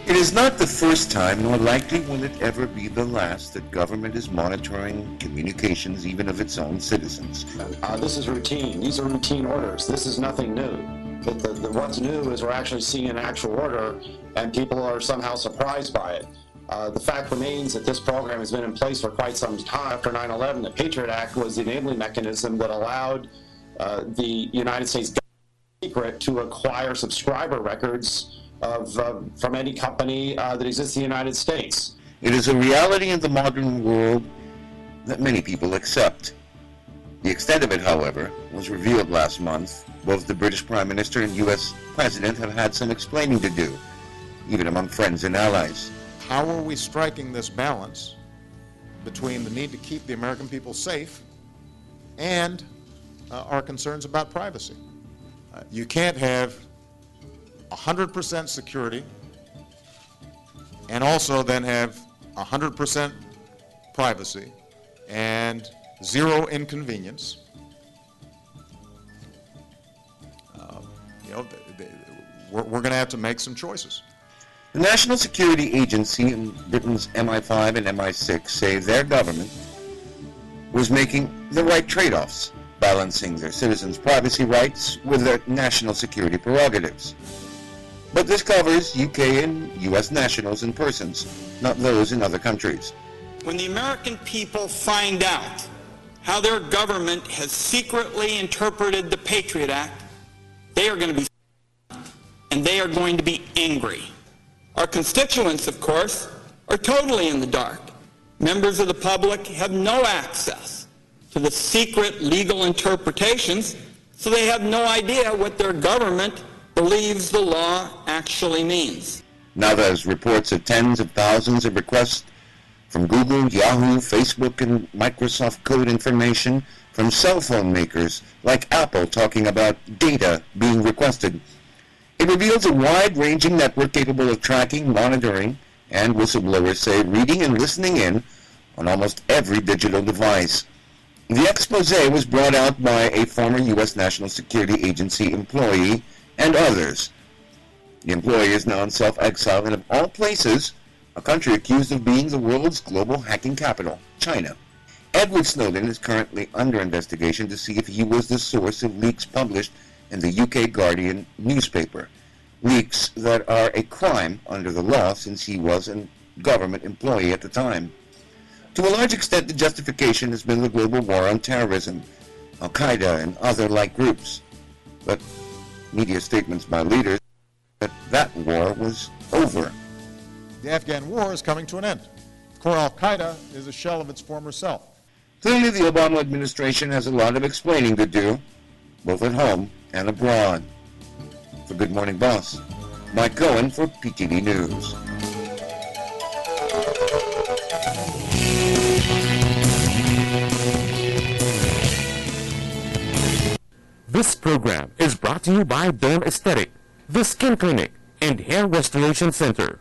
It is not the first time, nor likely will it ever be the last, that government is monitoring communications even of its own citizens. This is routine. These are routine orders. This is nothing new. But what's new is we're actually seeing an actual order, and people are somehow surprised by it. The fact remains that this program has been in place for quite some time. After 9/11, the Patriot Act was the enabling mechanism that allowed the United States government secret to acquire subscriber records from any company that exists in the United States. It is a reality in the modern world that many people accept. The extent of it, however, was revealed last month. Both the British Prime Minister and U.S. President have had some explaining to do, even among friends and allies. How are we striking this balance between the need to keep the American people safe and our concerns about privacy? You can't have 100% security and also then have 100% privacy and zero inconvenience. We're going to have to make some choices. The National Security Agency and Britain's MI5 and MI6 say their government was making the right trade-offs, balancing their citizens' privacy rights with their national security prerogatives. But this covers UK and US nationals and persons, not those in other countries. When the American people find out how their government has secretly interpreted the Patriot Act, they are going to be and they are going to be angry. Our constituents, of course, are totally in the dark. Members of the public have no access to the secret legal interpretations, so they have no idea what their government believes the law actually means. Now there's reports of tens of thousands of requests from Google, Yahoo, Facebook, and Microsoft code information from cell phone makers like Apple talking about data being requested. It reveals a wide-ranging network capable of tracking, monitoring, and whistleblowers say reading and listening in on almost every digital device. The expose was brought out by a former U.S. National Security Agency employee and others. The employee is now in self-exile and, of all places, a country accused of being the world's global hacking capital, China. Edward Snowden is currently under investigation to see if he was the source of leaks published in the UK Guardian newspaper. Leaks that are a crime under the law since he was a government employee at the time. To a large extent, the justification has been the global war on terrorism, Al-Qaeda and other like groups. But media statements by leaders that war was over. The Afghan war is coming to an end. Core Al-Qaeda is a shell of its former self. Clearly, the Obama administration has a lot of explaining to do, both at home and abroad. For Good Morning Boss, Mike Cohen for PTV News. This program is brought to you by Dome Aesthetic, The Skin Clinic, and Hair Restoration Center.